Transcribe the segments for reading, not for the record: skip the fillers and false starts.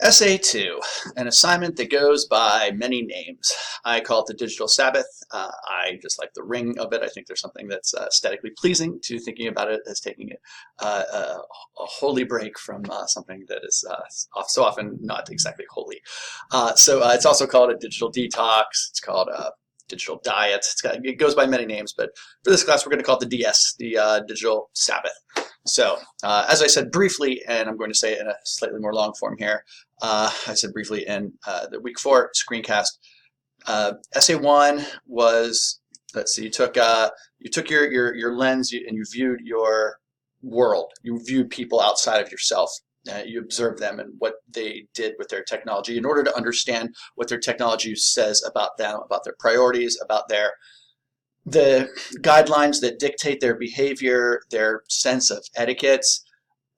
SA2, an assignment that goes by many names. I call it the Digital Sabbath. I just like the ring of it. I think there's something that's aesthetically pleasing to thinking about it as taking a holy break from something that is so often not exactly holy. So it's also called a digital detox. It's called a digital diet. It goes by many names, but for this class we're going to call it the DS, the Digital Sabbath. So, as I said briefly, and I'm going to say it in a slightly more long form here, I said briefly in the week 4 screencast, SA1 was, let's see, you took your lens and you viewed your world. You viewed people outside of yourself. You observed them and what they did with their technology in order to understand what their technology says about them, about their priorities, about the guidelines that dictate their behavior, their sense of etiquette,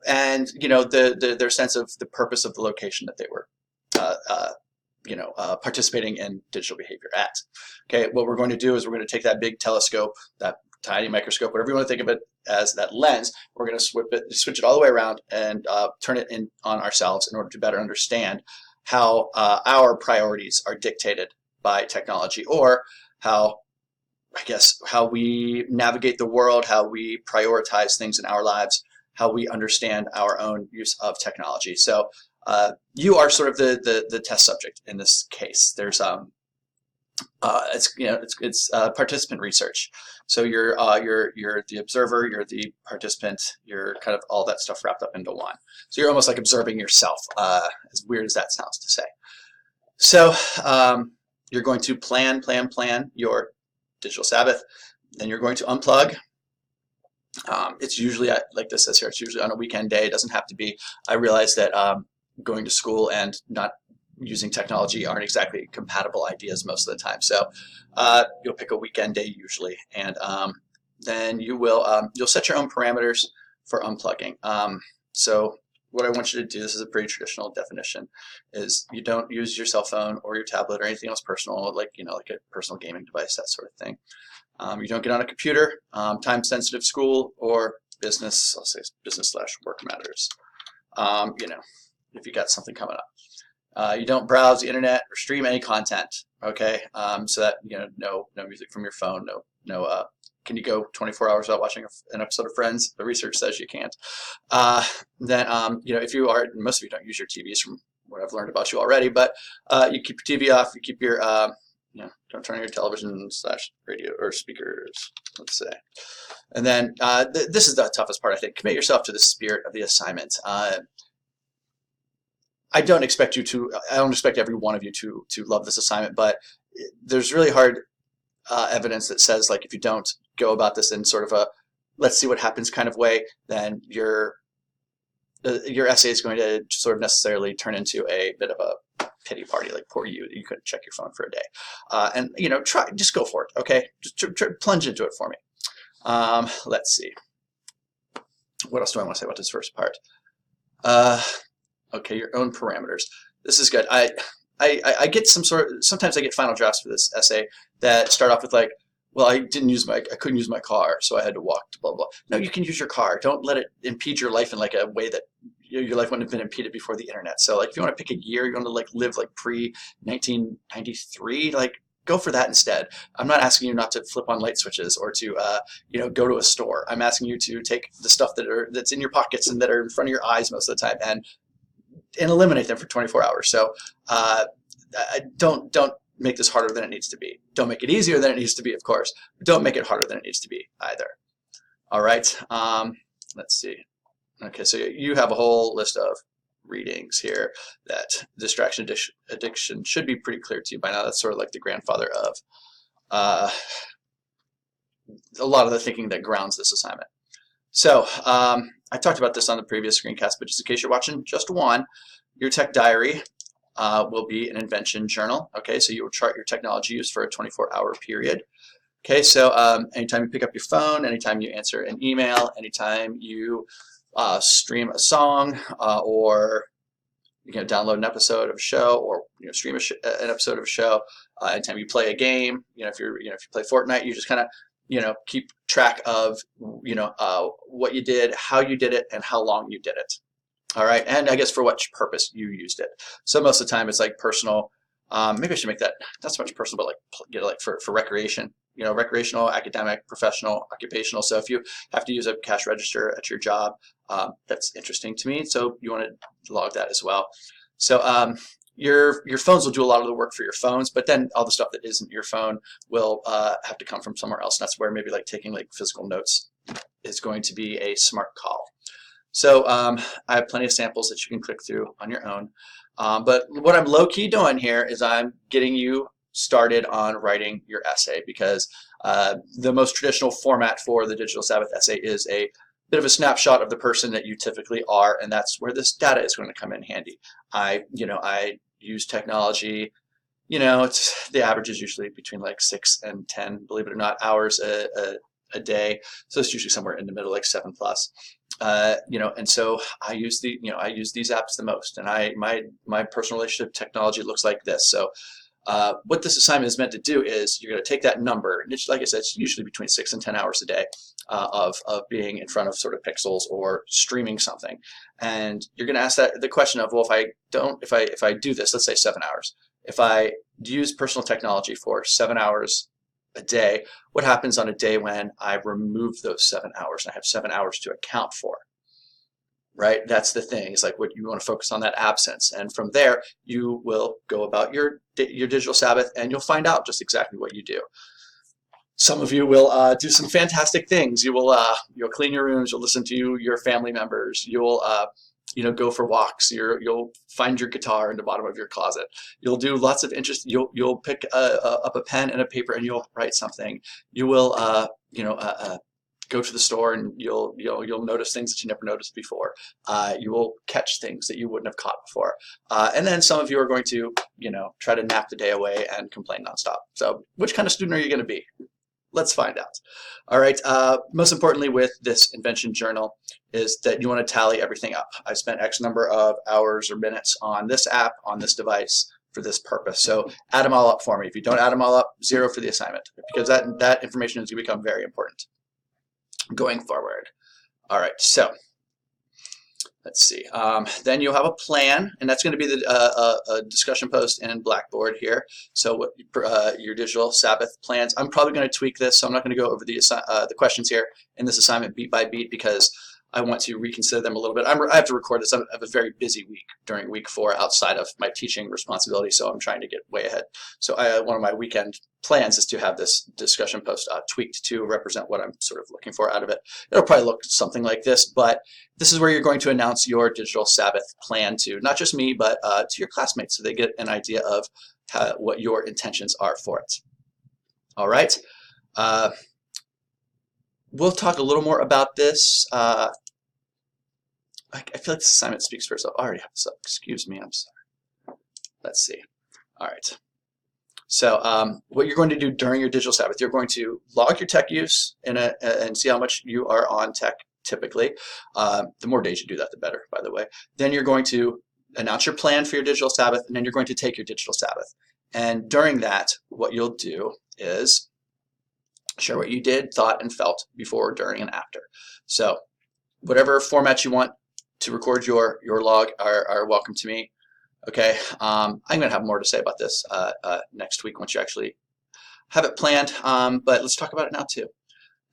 and their sense of the purpose of the location that they were participating in digital behavior at. Okay, what we're going to do is we're going to take that big telescope, that tiny microscope, whatever you want to think of it as, that lens. We're going to switch it all the way around and turn it in on ourselves in order to better understand how our priorities are dictated by technology, or how we navigate the world, how we prioritize things in our lives, how we understand our own use of technology. So you are sort of the test subject in this case. There's it's participant research. So you're the observer, you're the participant, you're kind of all that stuff wrapped up into one. So you're almost like observing yourself, as weird as that sounds to say. So you're going to plan your Digital Sabbath. Then you're going to unplug. It's usually, like this says here, it's usually on a weekend day. It doesn't have to be. I realize that going to school and not using technology aren't exactly compatible ideas most of the time. So you'll pick a weekend day usually, and then you'll set your own parameters for unplugging. So what I want you to do, this is a pretty traditional definition, is you don't use your cell phone or your tablet or anything else personal, like like a personal gaming device, that sort of thing. You don't get on a computer, time-sensitive school or business, I'll say business/work matters. If you got something coming up. You don't browse the internet or stream any content. Okay, so that no music from your phone, no. Can you go 24 hours without watching an episode of Friends? The research says you can't. Then, if you are, most of you don't use your TVs from what I've learned about you already, but you keep your TV off, you keep your, don't turn on your television/radio or speakers, let's say. And then this is the toughest part, I think. Commit yourself to the spirit of the assignment. I don't expect every one of you to love this assignment, but there's really hard evidence that says, like, if you don't go about this in sort of a let's see what happens kind of way, then your essay is going to sort of necessarily turn into a bit of a pity party, like poor you couldn't check your phone for a day. And just go for it, okay? Just plunge into it for me. Let's see. What else do I want to say about this first part? Okay, your own parameters. This is good. I get sometimes I get final drafts for this essay that start off with like, well, I couldn't use my car, so I had to walk to blah, blah. No, you can use your car. Don't let it impede your life in like a way that your life wouldn't have been impeded before the internet. So like, if you want to pick a year, you want to like live like pre-1993, like go for that instead. I'm not asking you not to flip on light switches or to go to a store. I'm asking you to take the stuff that's in your pockets and that are in front of your eyes most of the time and eliminate them for 24 hours. So don't make this harder than it needs to be. Don't make it easier than it needs to be, of course. But don't make it harder than it needs to be either. All right. Let's see. Okay, so you have a whole list of readings here that distraction addiction should be pretty clear to you by now. That's sort of like the grandfather of a lot of the thinking that grounds this assignment. So I talked about this on the previous screencast, but just in case you're watching just one, your tech diary will be an invention journal. Okay, so you will chart your technology use for a 24-hour period. Okay, so anytime you pick up your phone, anytime you answer an email, anytime you stream a song, or download an episode of a show, or stream an episode of a show, anytime you play a game, if you play Fortnite, you just kind of keep track of what you did, how you did it, and how long you did it. All right, and I guess for what purpose you used it. So most of the time it's like personal. Maybe I should make that not so much personal, but like like for recreation. Recreational, academic, professional, occupational. So if you have to use a cash register at your job, that's interesting to me. So you want to log that as well. So your phones will do a lot of the work for your phones, but then all the stuff that isn't your phone will have to come from somewhere else. And that's where maybe like taking like physical notes is going to be a smart call. So I have plenty of samples that you can click through on your own. But what I'm low-key doing here is I'm getting you started on writing your essay, because the most traditional format for the Digital Sabbath essay is a bit of a snapshot of the person that you typically are, and that's where this data is going to come in handy. I use technology. The average is usually between like 6 and 10, believe it or not, hours a day. So it's usually somewhere in the middle, like 7+. And so I use these apps the most, and my personal relationship to technology looks like this. So what this assignment is meant to do is you're going to take that number, and it's, like I said, it's usually between 6 and 10 hours a day of being in front of sort of pixels or streaming something, and you're going to ask the question of, well, if I do this, let's say 7 hours, if I use personal technology for 7 hours a day, what happens on a day when I remove those 7 hours and I have 7 hours to account for? Right? That's the thing. It's like what you want to focus on, that absence, and from there you will go about your digital Sabbath, and you'll find out just exactly what you do. Some of you will do some fantastic things. You'll clean your rooms. You'll listen to your family members. You'll go for walks. You'll find your guitar in the bottom of your closet. You'll do lots of interest. You'll pick up a pen and a paper and you'll write something. You will go to the store and you'll notice things that you never noticed before. You will catch things that you wouldn't have caught before. And then some of you are going to try to nap the day away and complain nonstop. So which kind of student are you going to be? Let's find out. All right. Most importantly with this invention journal is that you want to tally everything up. I spent X number of hours or minutes on this app, on this device for this purpose. So add them all up for me. If you don't add them all up, 0 for the assignment, because that information is going to become very important going forward. All right. So let's see. Then you'll have a plan, and that's going to be a discussion post in Blackboard here. So what your digital Sabbath plans. I'm probably going to tweak this, so I'm not going to go over the questions here in this assignment beat by beat, because I want to reconsider them a little bit. I have to record this. I have a very busy week during week 4 outside of my teaching responsibility, so I'm trying to get way ahead. So one of my weekend plans is to have this discussion post tweaked to represent what I'm sort of looking for out of it. It'll probably look something like this, but this is where you're going to announce your digital Sabbath plan to not just me, but to your classmates, so they get an idea of what your intentions are for it. All right. We'll talk a little more about this. I feel like this assignment speaks for itself. I already have this up. Excuse me. I'm sorry. Let's see. All right. So what you're going to do during your digital Sabbath, you're going to log your tech use and see how much you are on tech typically. The more days you do that, the better, by the way. Then you're going to announce your plan for your digital Sabbath, and then you're going to take your digital Sabbath. And during that, what you'll do is share what you did, thought, and felt before, during, and after. So whatever format you want to record your log are welcome to me. Okay, I'm going to have more to say about this next week once you actually have it planned, but let's talk about it now too.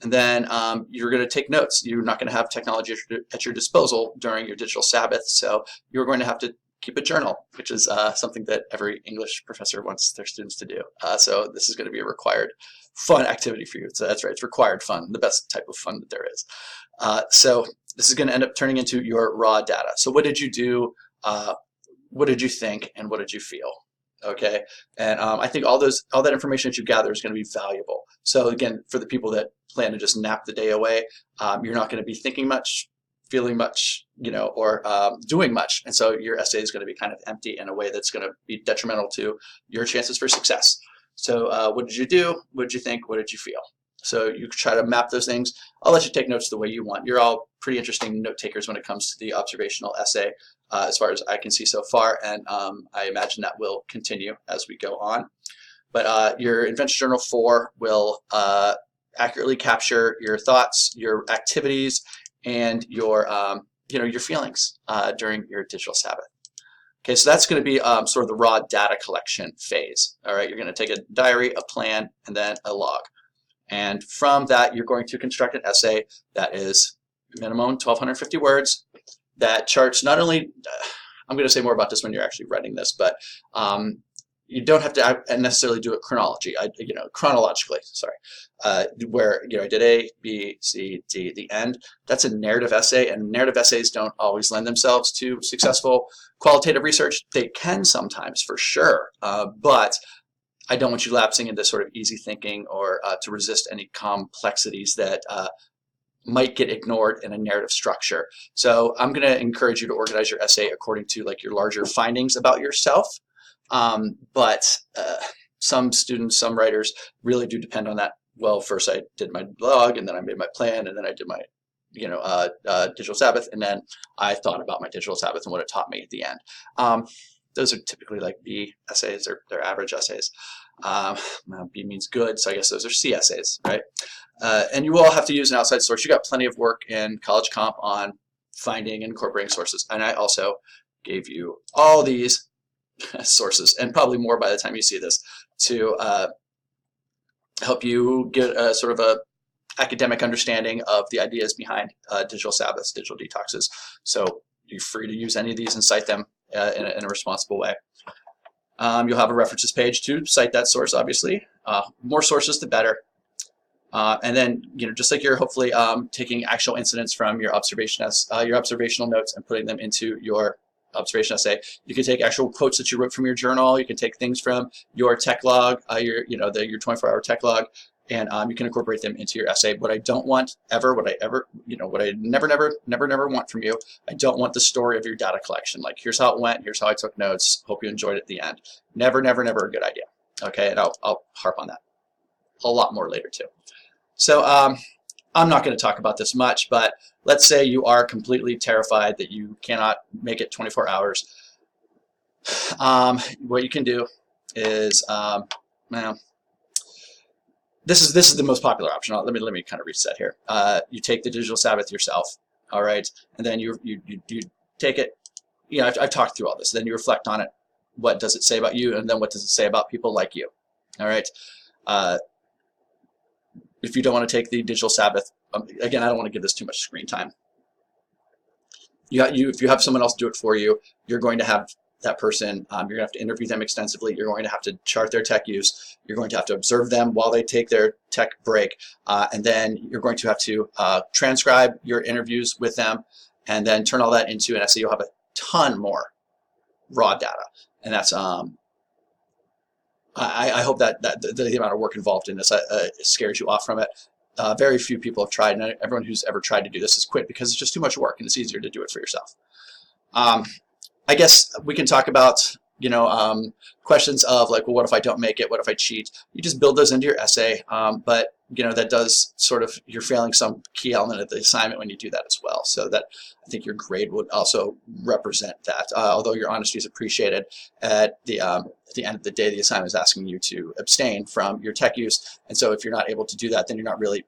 And then you're going to take notes. You're not going to have technology at your disposal during your digital Sabbath, so you're going to have to keep a journal, which is something that every English professor wants their students to do. So this is going to be a required fun activity for you. So that's right, it's required fun, the best type of fun that there is. So this is going to end up turning into your raw data. So what did you do? What did you think? And what did you feel? Okay, and I think all that information that you gather is going to be valuable. So again, for the people that plan to just nap the day away, you're not going to be thinking much, feeling much, or doing much, and so your essay is going to be kind of empty in a way that's going to be detrimental to your chances for success. So what did you do? What did you think? What did you feel? So you try to map those things. I'll let you take notes the way you want. You're all pretty interesting note takers when it comes to the observational essay, as far as I can see so far, and I imagine that will continue as we go on. But your Invention Journal 4 will accurately capture your thoughts, your activities, and your your feelings during your digital Sabbath. Okay, so that's going to be sort of the raw data collection phase. All right, you're going to take a diary, a plan, and then a log. And from that, you're going to construct an essay that is minimum 1,250 words that charts not only, I'm going to say more about this when you're actually writing this, but you don't have to necessarily do it chronologically, sorry, where I did A, B, C, D, the end. That's a narrative essay, and narrative essays don't always lend themselves to successful qualitative research. They can sometimes, for sure, but I don't want you lapsing into sort of easy thinking or to resist any complexities that might get ignored in a narrative structure. So I'm going to encourage you to organize your essay according to like your larger findings about yourself. But some students, some writers really do depend on that. Well, first I did my blog, and then I made my plan, and then I did my digital Sabbath, and then I thought about my digital Sabbath and what it taught me at the end. Those are typically like B essays, or they're average essays. B means good, so I guess those are C essays, right? And you will have to use an outside source. You got plenty of work in College Comp on finding and incorporating sources, and I also gave you all these sources, and probably more by the time you see this, to help you get a sort of a academic understanding of the ideas behind digital Sabbaths, digital detoxes. So you're free to use any of these and cite them in a responsible way. You'll have a references page to cite that source, obviously. More sources, the better. And then, just like you're hopefully taking actual incidents from your observational notes and putting them into your observation essay, you can take actual quotes that you wrote from your journal. You can take things from your tech log, your 24-hour tech log, and you can incorporate them into your essay. What I don't want ever, what I never want from you, I don't want the story of your data collection. Like, here's how it went, here's how I took notes, hope you enjoyed it at the end. Never a good idea. Okay, and I'll harp on that a lot more later too. So I'm not going to talk about this much, but let's say you are completely terrified that you cannot make it 24 hours. What you can do is, this is the most popular option. Let me kind of reset here. You take the digital Sabbath yourself, all right, and then you take it. I've talked through all this. Then you reflect on it. What does it say about you, and then what does it say about people like you? All right. If you don't want to take the digital Sabbath, again, I don't want to give this too much screen time. If you have someone else do it for you, you're going to have that person, you're going to have to interview them extensively. You're going to have to chart their tech use. You're going to have to observe them while they take their tech break. And then you're going to have to transcribe your interviews with them and then turn all that into an essay. You'll have a ton more raw data. And that's, I hope that the amount of work involved in this scares you off from it. Very few people have tried, and everyone who's ever tried to do this has quit because it's just too much work and it's easier to do it for yourself. I guess we can talk about, questions of like, well, what if I don't make it? What if I cheat? You just build those into your essay, but that does sort of, you're failing some key element of the assignment when you do that as well. So that I think your grade would also represent that. Although your honesty is appreciated, at the end of the day, the assignment is asking you to abstain from your tech use. And so if you're not able to do that, then you're not really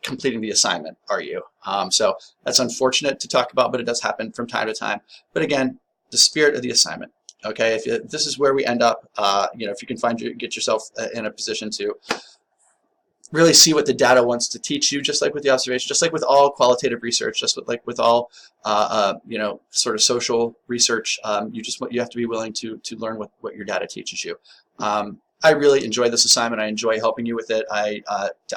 completing the assignment, are you? So that's unfortunate to talk about, but it does happen from time to time. But again, the spirit of the assignment. Okay, if this is where we end up, if you can get yourself in a position to really see what the data wants to teach you, just like with the observation, just like with all qualitative research, just with all sort of social research, you have to be willing to learn what your data teaches you. I really enjoy this assignment. I enjoy helping you with it. I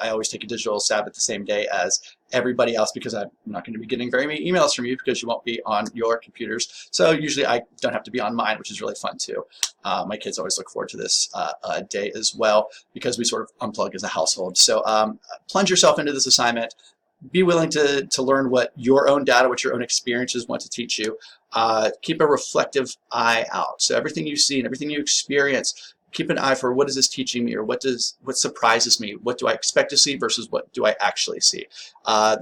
always take a digital Sabbath the same day as everybody else because I'm not going to be getting very many emails from you because you won't be on your computers. So usually I don't have to be on mine, which is really fun too. My kids always look forward to this day as well because we sort of unplug as a household. So plunge yourself into this assignment. Be willing to learn what your own data, what your own experiences want to teach you. Keep a reflective eye out. So everything you see and everything you experience, keep an eye for what is this teaching me, or what surprises me, what do I expect to see versus what do I actually see.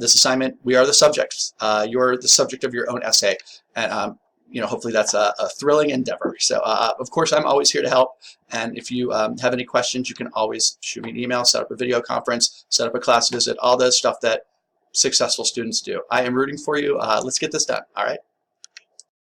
This assignment, we are the subjects. You're the subject of your own essay, and hopefully that's a thrilling endeavor. So of course I'm always here to help, and if you have any questions, you can always shoot me an email, set up a video conference, set up a class visit, all the stuff that successful students do. I am rooting for you. Let's get this done. All right.